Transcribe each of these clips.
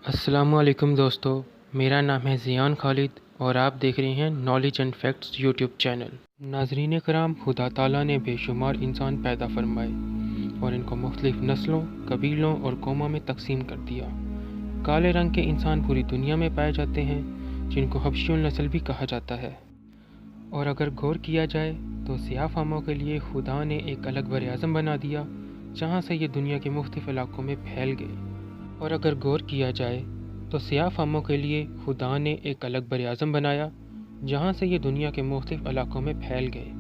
अस्सलामु अलैकुम दोस्तों, मेरा नाम है ज़ियान खालिद और आप देख रहे हैं knowledge and facts YouTube channel. नाज़रीन कराम, खुदा ताला ने बेशुमार इंसान पैदा फरमाए और इनको मुख्तलिफ़ नस्लों, कबीलों और कौमों में तकसीम कर दिया। काले रंग के इंसान पूरी दुनिया में पाए जाते हैं, जिनको हबशियुल नस्ल भी कहा जाता है। और अगर गौर किया जाए तो सियाह फामों के लिए खुदा ने एक अलग बर-ए-आज़म बना दिया, जहाँ से ये दुनिया के मुख्तलिफ़ इलाकों में फैल गए। और अगर गौर किया जाए तो सियाह फामों के लिए खुदा ने एक अलग बर-ए-आज़म बनाया, जहाँ से ये दुनिया के मुख्तलिफ़ इलाकों में फैल गए।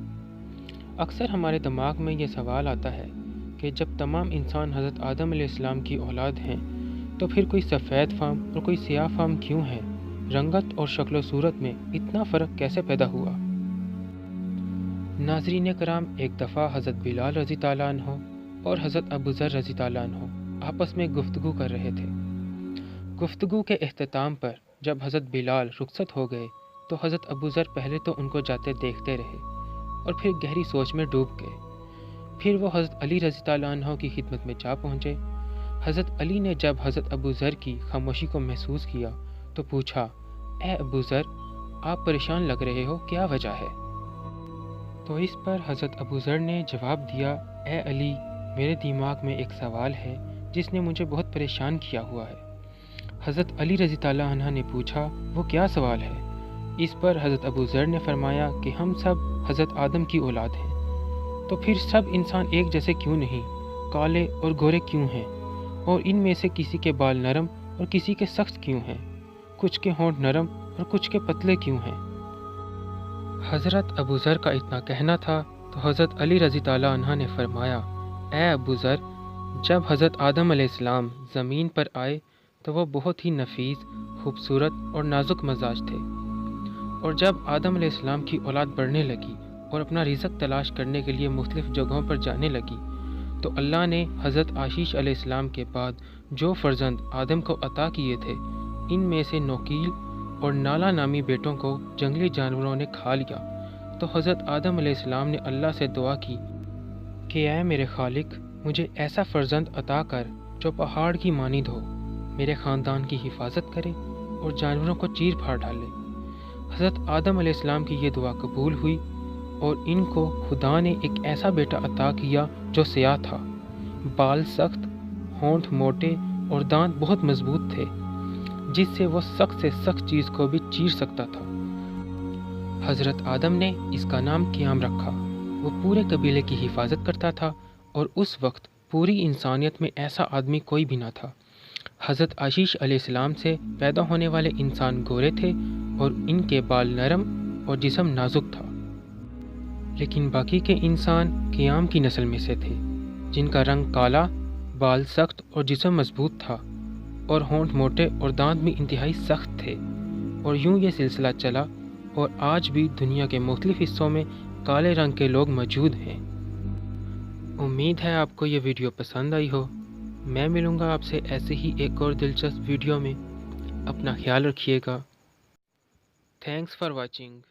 अक्सर हमारे दिमाग में ये सवाल आता है कि जब तमाम इंसान हज़रत आदम अलैहिस्सलाम की औलाद हैं, तो फिर कोई सफ़ेद फाम और कोई सियाह फाम क्यों है? रंगत और शक्ल सूरत में इतना फ़र्क कैसे पैदा हुआ? नाज़रीन कराम, एक दफ़ा हज़रत बिलाल रज़ी ताला अन्हो और हज़रत अबू ज़र रज़ी ताला अन्हो आपस में गुफ्तगू कर रहे थे। गुफ्तगू के इख्तिताम पर जब हज़रत बिलाल रुखसत हो गए तो हज़रत अबू ज़र पहले तो उनको जाते देखते रहे और फिर गहरी सोच में डूब गए। फिर वो हज़रत अली रज़ी ताला अन्हो की खिदमत में जा पहुँचे। हज़रत अली ने जब हज़रत अबू ज़र की खामोशी को महसूस किया तो पूछा, ए अबू ज़र, आप परेशान लग रहे हो, क्या वजह है? तो इस पर हज़रत अबू ज़र ने जवाब दिया, ए अली, मेरे दिमाग में एक सवाल है जिसने मुझे बहुत परेशान किया हुआ है। हज़रत अली रज़ी ताला अन्हा ने पूछा, वो क्या सवाल है? इस पर हज़रत अबू ज़र ने फरमाया कि हम सब हज़रत आदम की औलाद हैं, तो फिर सब इंसान एक जैसे क्यों नहीं? काले और गोरे क्यों हैं? और इनमें से किसी के बाल नरम और किसी के सख्त क्यों हैं? कुछ के होंठ नरम और कुछ के पतले क्यों हैं? हज़रत अबू ज़र का इतना कहना था तो हज़रत अली रज़ी ताला अन्हा ने फरमाया, ए अबू ज़र, जब हज़रत आदम अलैहिस्सलाम ज़मीन पर आए तो वो बहुत ही नफीस, खूबसूरत और नाजुक मजाज थे। और जब आदम अलैहिस्सलाम की औलाद बढ़ने लगी और अपना रिज़्क़ तलाश करने के लिए मुख्तलिफ़ जगहों पर जाने लगी, तो अल्लाह ने हज़रत आशीष अलैहिस्सलाम के बाद जो फ़र्जंद आदम को अता किए थे, इनमें से नोकील और नाला नामी बेटों को जंगली जानवरों ने खा लिया। तो हज़रत आदम अलैहिस्सलाम ने अल्लाह से दुआ की कि ऐ मेरे खालिक, मुझे ऐसा फ़र्जंद अता कर जो पहाड़ की मानिंद हो, मेरे ख़ानदान की हिफाजत करे और जानवरों को चीर फाड़ डाले। हज़रत आदम अलैहिस्सलाम की ये दुआ कबूल हुई और इनको खुदा ने एक ऐसा बेटा अता किया जो सियाह था, बाल सख्त, होंठ मोटे और दांत बहुत मजबूत थे, जिससे वो सख्त से सख्त चीज़ को भी चीर सकता था। हज़रत आदम ने इसका नाम क़याम रखा। वो पूरे कबीले की हिफाजत करता था और उस वक्त पूरी इंसानियत में ऐसा आदमी कोई भी ना था। हज़रत आशीष अलैहिस्सलाम से पैदा होने वाले इंसान गोरे थे और इनके बाल नरम और जिस्म नाजुक था, लेकिन बाकी के इंसान क़याम की नस्ल में से थे, जिनका रंग काला, बाल सख्त और जिस्म मजबूत था और होंठ मोटे और दांत भी इंतहाई सख्त थे। और यूं ये सिलसिला चला और आज भी दुनिया के मुख्तलिफ़ हिस्सों में काले रंग के लोग मौजूद हैं। उम्मीद है आपको ये वीडियो पसंद आई हो। मैं मिलूँगा आपसे ऐसे ही एक और दिलचस्प वीडियो में। अपना ख्याल रखिएगा। Thanks for watching.